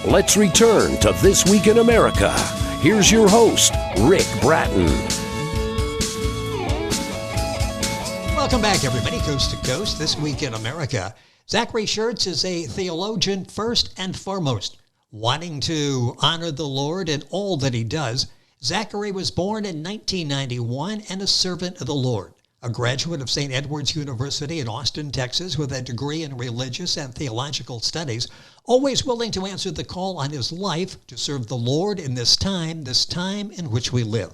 Let's return to This Week in America. Here's your host, Rick Bratton. Welcome back, everybody, coast to coast, This Week in America. Zachary Schertz is a theologian first and foremost, wanting to honor the Lord in all that he does. Zachary was born in 1991 and a servant of the Lord, a graduate of St. Edward's University in Austin, Texas, with a degree in religious and theological studies, always willing to answer the call on his life to serve the Lord in this time in which we live.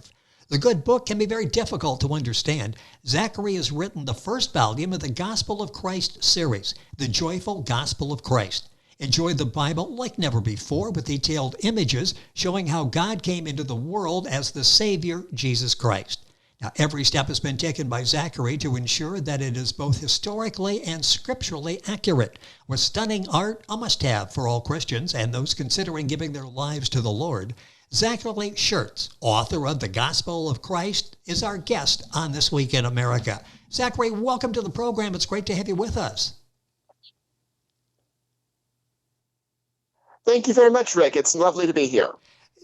The good book can be very difficult to understand. Zachary has written the first volume of the Gospel of Christ series, The Joyful Gospel of Christ. Enjoy the Bible like never before with detailed images showing how God came into the world as the Savior, Jesus Christ. Now, every step has been taken by Zachary to ensure that it is both historically and scripturally accurate, with stunning art, a must-have for all Christians and those considering giving their lives to the Lord. Zachary Schertz, author of The Gospel of Christ, is our guest on This Week in America. Zachary, welcome to the program. It's great to have you with us. Thank you very much, Rick. It's lovely to be here.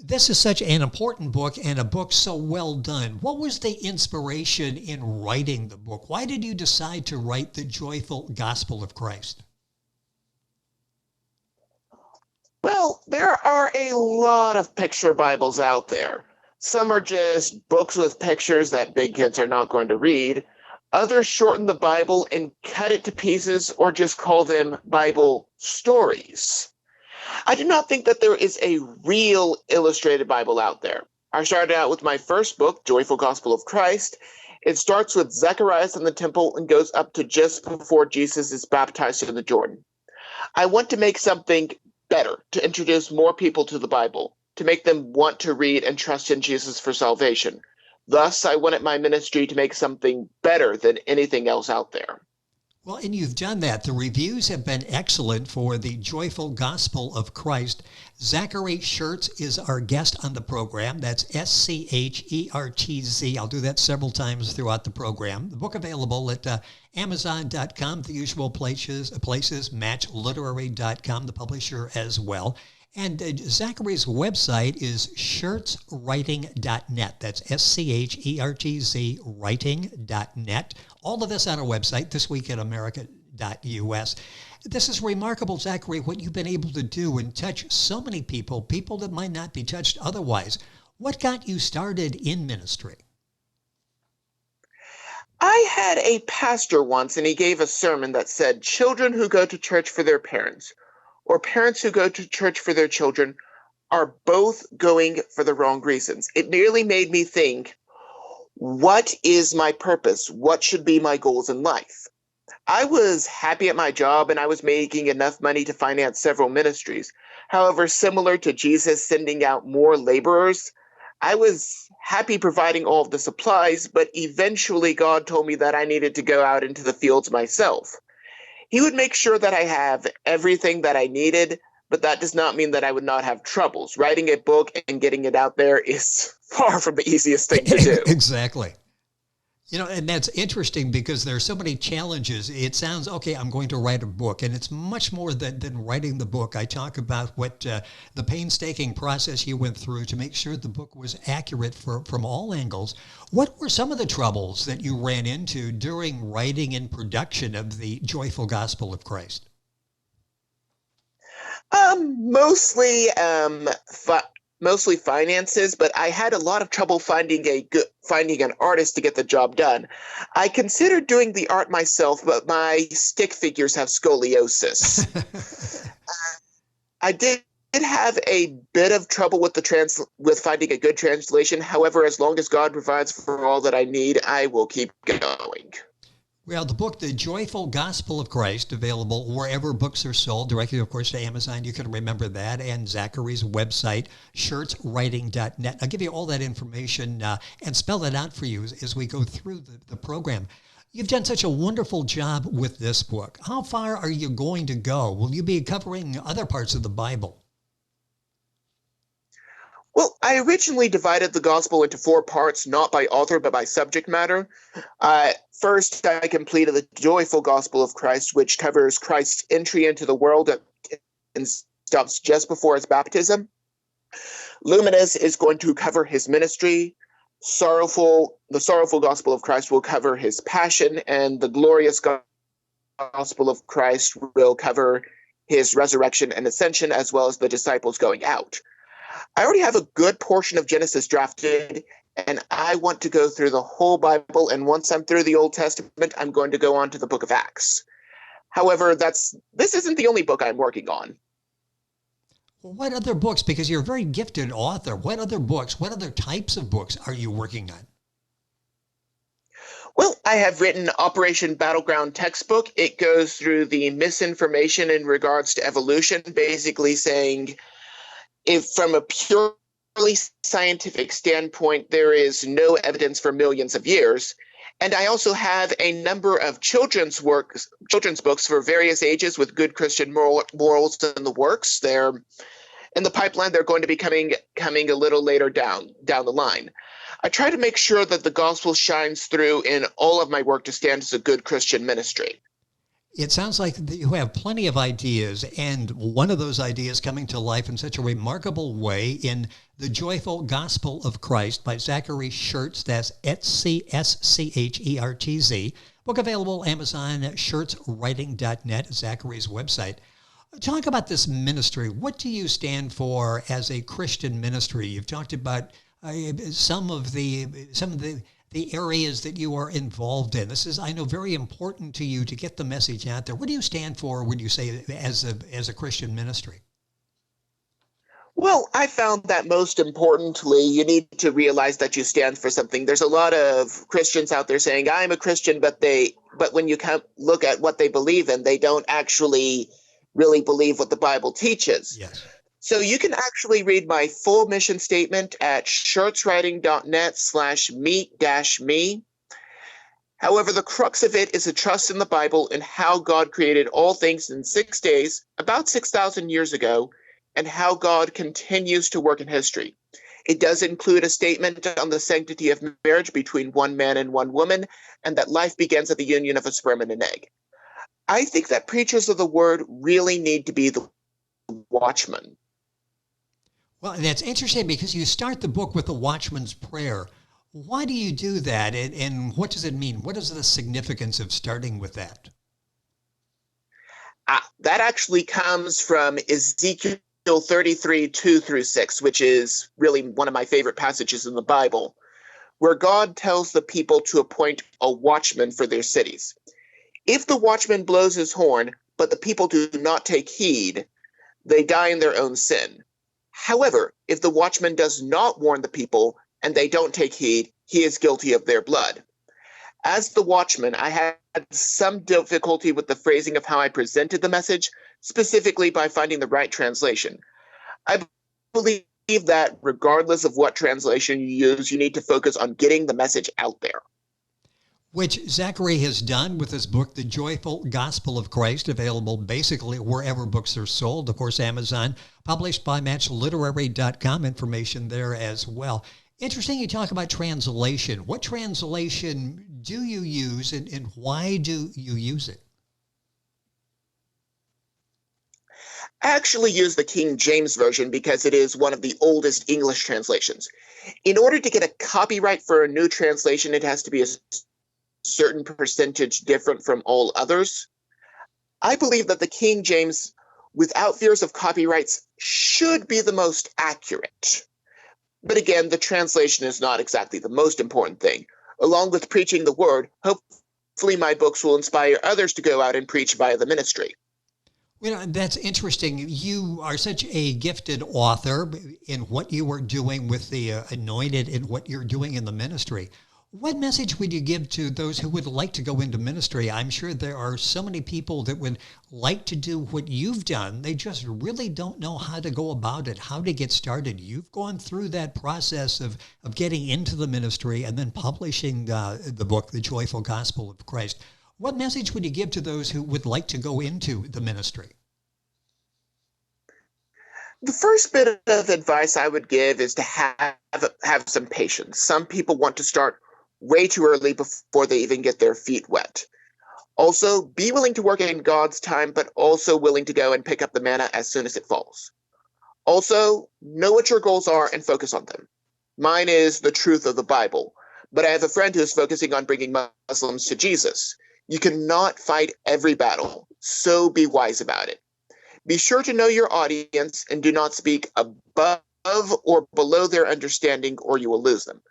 This is such an important book and a book so well done. What was the inspiration in writing the book? Why did you decide to write The Joyful Gospel of Christ? Well, there are a lot of picture Bibles out there. Some are just books with pictures that big kids are not going to read. Others shorten the Bible and cut it to pieces or just call them Bible stories. I do not think that there is a real illustrated Bible out there. I started out with my first book, Joyful Gospel of Christ. It starts with Zacharias in the temple and goes up to just before Jesus is baptized in the Jordan. I want to make something better, to introduce more people to the Bible, to make them want to read and trust in Jesus for salvation. Thus, I wanted my ministry to make something better than anything else out there. Well, and you've done that. The reviews have been excellent for The Joyful Gospel of Christ. Zachary Schertz is our guest on the program. That's Schertz. I'll do that several times throughout the program. The book available at Amazon.com, the usual places, Matchliterary.com, the publisher as well. And Zachary's website is schertzwriting.net. That's Schertz writing.net. All of this on our website, thisweekinamerica.us. This is remarkable, Zachary, what you've been able to do and touch so many people that might not be touched otherwise. What got you started in ministry? I had a pastor once, and he gave a sermon that said, children who go to church for their parents, or parents who go to church for their children, are both going for the wrong reasons. It nearly made me think, what is my purpose? What should be my goals in life? I was happy at my job, and I was making enough money to finance several ministries. However, similar to Jesus sending out more laborers, I was happy providing all of the supplies, but eventually God told me that I needed to go out into the fields myself. He would make sure that I have everything that I needed, but that does not mean that I would not have troubles. Writing a book and getting it out there is far from the easiest thing to do. Exactly. You know, and that's interesting because there are so many challenges. It sounds, okay, I'm going to write a book, and it's much more than writing the book. I talk about what the painstaking process you went through to make sure the book was accurate from all angles. What were some of the troubles that you ran into during writing and production of The Joyful Gospel of Christ? Mostly finances, but I had a lot of trouble finding an artist to get the job done. I considered doing the art myself, but my stick figures have scoliosis. I did have a bit of trouble with finding a good translation. However, as long as God provides for all that I need, I will keep going. Well, the book, The Joyful Gospel of Christ, available wherever books are sold, directly, of course, to Amazon. You can remember that, and Zachary's website, schertzwriting.net. I'll give you all that information and spell it out for you as we go through the program. You've done such a wonderful job with this book. How far are you going to go? Will you be covering other parts of the Bible? Well, I originally divided the gospel into 4 parts, not by author, but by subject matter. First, I completed the joyful gospel of Christ, which covers Christ's entry into the world and stops just before his baptism. Luminous is going to cover his ministry. The Sorrowful Gospel of Christ will cover his passion, and the Glorious Gospel of Christ will cover his resurrection and ascension, as well as the disciples going out. I already have a good portion of Genesis drafted, and I want to go through the whole Bible, and once I'm through the Old Testament, I'm going to go on to the book of Acts. However, this isn't the only book I'm working on. What other books, because you're a very gifted author, what other books, what other types of books are you working on? Well, I have written Operation Battleground textbook. It goes through the misinformation in regards to evolution, basically saying if from a purely scientific standpoint, there is no evidence for millions of years. And I also have a number of children's books for various ages with good Christian morals in the works. They're in the pipeline. They're going to be coming a little later down the line. I try to make sure that the gospel shines through in all of my work to stand as a good Christian ministry. It sounds like you have plenty of ideas, and one of those ideas coming to life in such a remarkable way in The Joyful Gospel of Christ by Zachary Schertz. That's Schertz. Book available Amazon, schertzwriting.net, Zachary's website. Talk about this ministry. What do you stand for as a Christian ministry? You've talked about some of the areas that you are involved in. This is, I know, very important to you to get the message out there. What do you stand for when you say as a Christian ministry? Well, I found that most importantly, you need to realize that you stand for something. There's a lot of Christians out there saying, I'm a Christian, but when you look at what they believe in, they don't actually really believe what the Bible teaches. Yes. So you can actually read my full mission statement at schertzwriting.net/meet-me. However, the crux of it is a trust in the Bible and how God created all things in 6 days, about 6,000 years ago, and how God continues to work in history. It does include a statement on the sanctity of marriage between one man and one woman, and that life begins at the union of a sperm and an egg. I think that preachers of the word really need to be the watchmen. Well, that's interesting because you start the book with the watchman's prayer. Why do you do that, and what does it mean? What is the significance of starting with that? That actually comes from Ezekiel 33, 2-6, which is really one of my favorite passages in the Bible, where God tells the people to appoint a watchman for their cities. If the watchman blows his horn, but the people do not take heed, they die in their own sin. However, if the watchman does not warn the people and they don't take heed, he is guilty of their blood. As the watchman, I had some difficulty with the phrasing of how I presented the message, specifically by finding the right translation. I believe that regardless of what translation you use, you need to focus on getting the message out there. Which Zachary has done with his book, The Joyful Gospel of Christ, available basically wherever books are sold. Of course, Amazon, published by matchliterary.com, information there as well. Interesting you talk about translation. What translation do you use, and why do you use it? I actually use the King James Version because it is one of the oldest English translations. In order to get a copyright for a new translation, it has to be a certain percentage different from all others. I believe that the King James, without fears of copyrights, should be the most accurate. But again, the translation is not exactly the most important thing. Along with preaching the word, hopefully my books will inspire others to go out and preach via the ministry. Well, that's interesting. You are such a gifted author in what you are doing with the anointed and what you're doing in the ministry. What message would you give to those who would like to go into ministry? I'm sure there are so many people that would like to do what you've done. They just really don't know how to go about it, how to get started. You've gone through that process of getting into the ministry and then publishing the book, The Joyful Gospel of Christ. What message would you give to those who would like to go into the ministry? The first bit of advice I would give is to have some patience. Some people want to start way too early before they even get their feet wet. Also, be willing to work in God's time, but also willing to go and pick up the manna as soon as it falls. Also, know what your goals are and focus on them. Mine is the truth of the Bible, but I have a friend who is focusing on bringing Muslims to Jesus. You cannot fight every battle, so be wise about it. Be sure to know your audience and do not speak above or below their understanding, or you will lose them.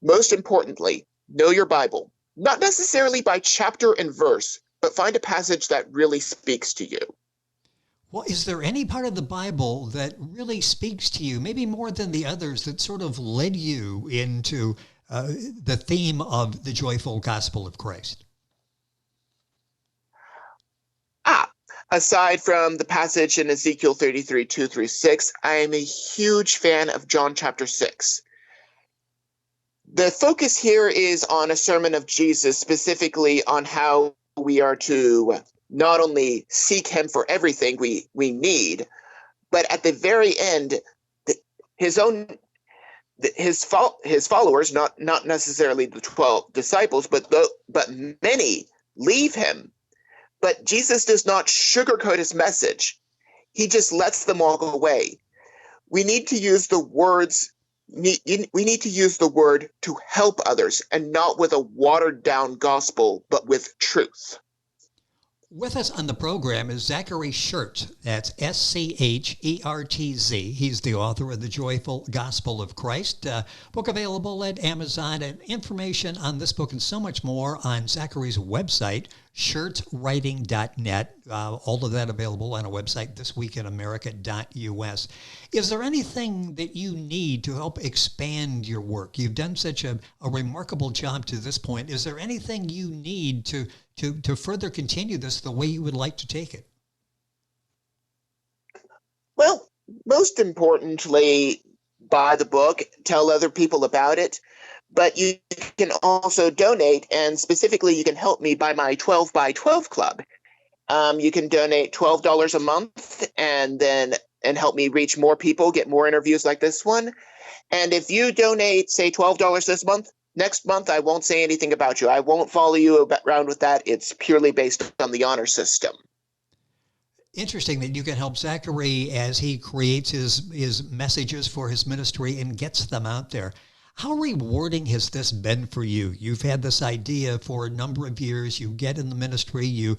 Most importantly, know your Bible, not necessarily by chapter and verse, but find a passage that really speaks to you. Well, is there any part of the Bible that really speaks to you, maybe more than the others, that sort of led you into the theme of the joyful gospel of Christ? Aside from the passage in Ezekiel 33, 2 through 6, I am a huge fan of John chapter 6. The focus here is on a sermon of Jesus, specifically on how we are to not only seek him for everything we need, but at the very end, his followers, not necessarily the 12 disciples, but many leave him. But Jesus does not sugarcoat his message. He just lets them walk away. We need to use the words. We need to use the word to help others, and not with a watered down gospel, but with truth. With us on the program is Zachary Schertz. That's Schertz. He's the author of The Joyful Gospel of Christ, book available at Amazon, and information on this book and so much more on Zachary's website, schertzwriting.net. All of that available on a website, thisweekinamerica.us. Is there anything that you need to help expand your work? You've done such a remarkable job to this point. Is there anything you need to further continue this the way you would like to take it? Well, most importantly, buy the book, tell other people about it, but you can also donate, and specifically you can help me by my 12 by 12 club. You can donate $12 a month and help me reach more people, get more interviews like this one. And if you donate, say, $12 this month, next month I won't say anything about you. I won't follow you around with that. It's purely based on the honor system. Interesting that you can help Zachary as he creates his messages for his ministry and gets them out there. How rewarding has this been for you? You've had this idea for a number of years. You get in the ministry. You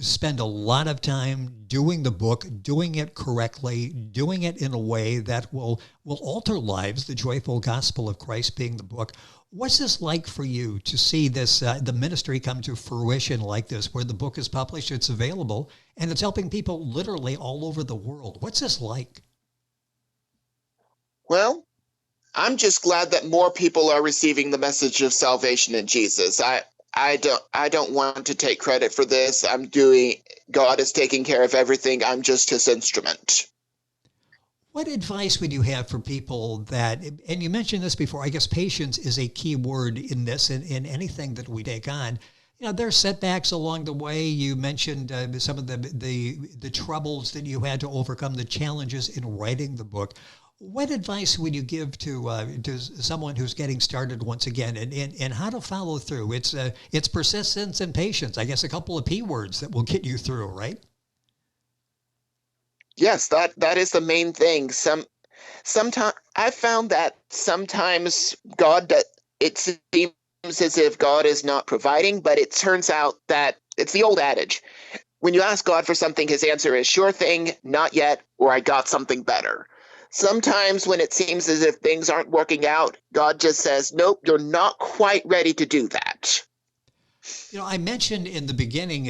spend a lot of time doing the book, doing it correctly, doing it in a way that will alter lives, the joyful gospel of Christ being the book. What's this like for you to see this, the ministry come to fruition like this, where the book is published, it's available, and it's helping people literally all over the world? What's this like? Well, I'm just glad that more people are receiving the message of salvation in Jesus. I don't want to take credit for this. God is taking care of everything. I'm just his instrument. What advice would you have for people that, and you mentioned this before, I guess patience is a key word in this, in anything that we take on. You know, there's setbacks along the way. You mentioned some of the troubles that you had to overcome, the challenges in writing the book. What advice would you give to someone who's getting started once again, and how to follow through? It's persistence and patience. I guess a couple of P words that will get you through, right? Yes, that is the main thing. Sometimes I've found that sometimes it seems as if God is not providing, but it turns out that it's the old adage. When you ask God for something, his answer is sure thing, not yet, or I got something better. Sometimes when it seems as if things aren't working out, God just says, nope, you're not quite ready to do that. You know, I mentioned in the beginning,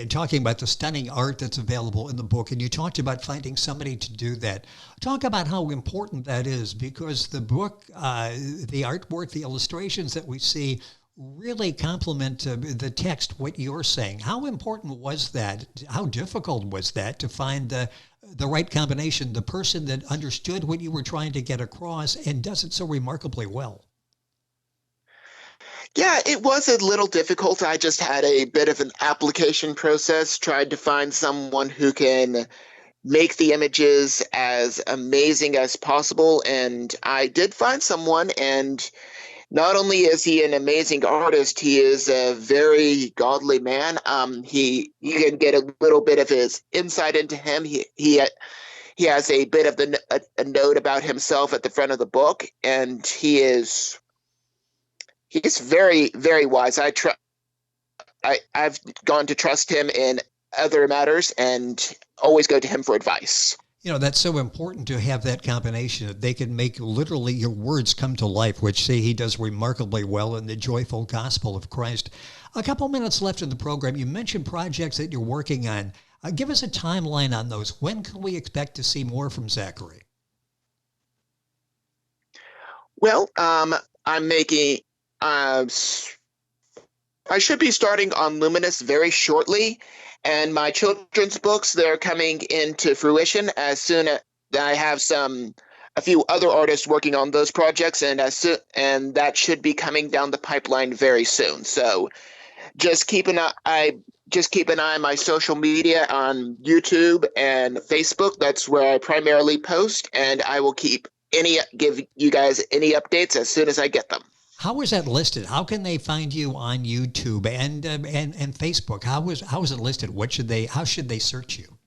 talking about the stunning art that's available in the book, and you talked about finding somebody to do that. Talk about how important that is, because the book, the artwork, the illustrations that we see really complement the text, what you're saying. How important was that? How difficult was that to find the right combination, the person that understood what you were trying to get across and does it so remarkably well? Yeah, it was a little difficult. I just had a bit of an application process, tried to find someone who can make the images as amazing as possible. And I did find someone, and not only is he an amazing artist, he is a very godly man. You can get a little bit of his insight into him. He has a bit of a note about himself at the front of the book, and he's very, very wise. I've gone to trust him in other matters and always go to him for advice. That's so important to have that combination that they can make literally your words come to life, which say he does remarkably well in the joyful gospel of Christ. A couple minutes left in the program. You mentioned projects that you're working on. Give us a timeline on those. When can we expect to see more from Zachary? Well, I'm making, I should be starting on Luminous very shortly. And my children's books, they're coming into fruition as soon as I have a few other artists working on those projects, and that should be coming down the pipeline very soon. So just keep an eye on my social media on YouTube and Facebook. That's where I primarily post, and I will give you guys any updates as soon as I get them. How is that listed? How can they find you on YouTube and Facebook? How is it listed? How should they search you?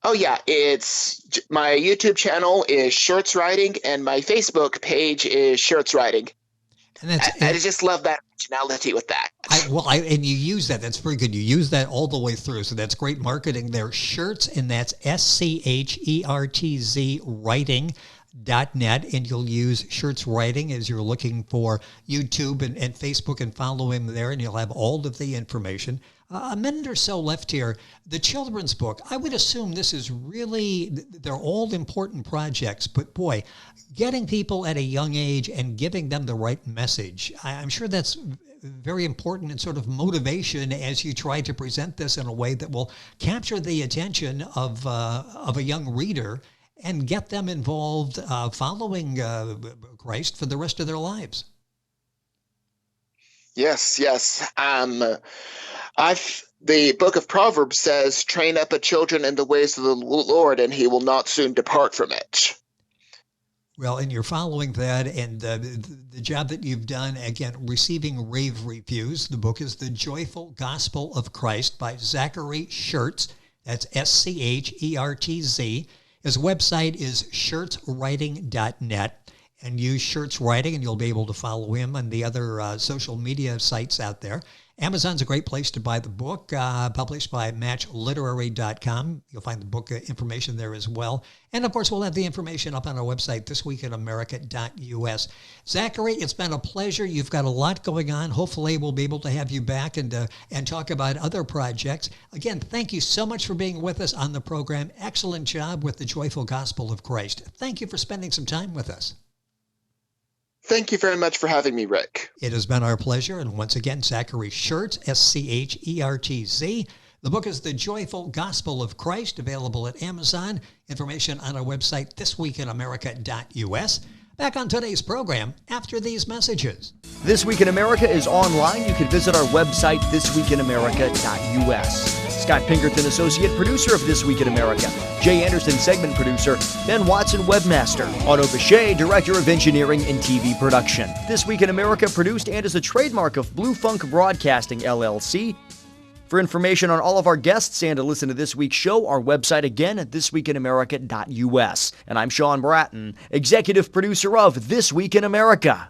Oh yeah, it's my YouTube channel is Schertz Writing, and my Facebook page is Schertz Writing. And I just love that originality with that. And you use that. That's very good. You use that all the way through. So that's great marketing there. Schertz, and that's SCHERTZ writing.net, and you'll use Schertz Writing as you're looking for YouTube and Facebook, and follow him there, and you'll have all of the information. A minute or so left here. The children's book, I would assume this is really, they're all important projects, but boy, getting people at a young age and giving them the right message, I'm sure that's very important and sort of motivation as you try to present this in a way that will capture the attention of a young reader and get them involved following Christ for the rest of their lives. Yes. The book of Proverbs says, train up a children in the ways of the Lord, and he will not soon depart from it. Well, and you're following that, and the job that you've done, again, receiving rave reviews. The book is The Joyful Gospel of Christ by Zachary Schertz. That's SCHERTZ. His website is schertzwriting.net, and use Schertz Writing, and you'll be able to follow him on the other social media sites out there. Amazon's a great place to buy the book, published by matchliterary.com. You'll find the book information there as well. And, of course, we'll have the information up on our website, thisweekinamerica.us. Zachary, it's been a pleasure. You've got a lot going on. Hopefully, we'll be able to have you back and talk about other projects. Again, thank you so much for being with us on the program. Excellent job with the Joyful Gospel of Christ. Thank you for spending some time with us. Thank you very much for having me, Rick. It has been our pleasure. And once again, Zachary Schertz, SCHERTZ. The book is The Joyful Gospel of Christ, available at Amazon. Information on our website, thisweekinamerica.us. Back on today's program after these messages. This Week in America is online. You can visit our website, thisweekinamerica.us. Scott Pinkerton, Associate Producer of This Week in America. Jay Anderson, Segment Producer. Ben Watson, Webmaster. Otto Bechet, Director of Engineering and TV Production. This Week in America produced and is a trademark of Blue Funk Broadcasting, LLC. For information on all of our guests and to listen to this week's show, our website again at thisweekinamerica.us. And I'm Sean Bratton, Executive Producer of This Week in America.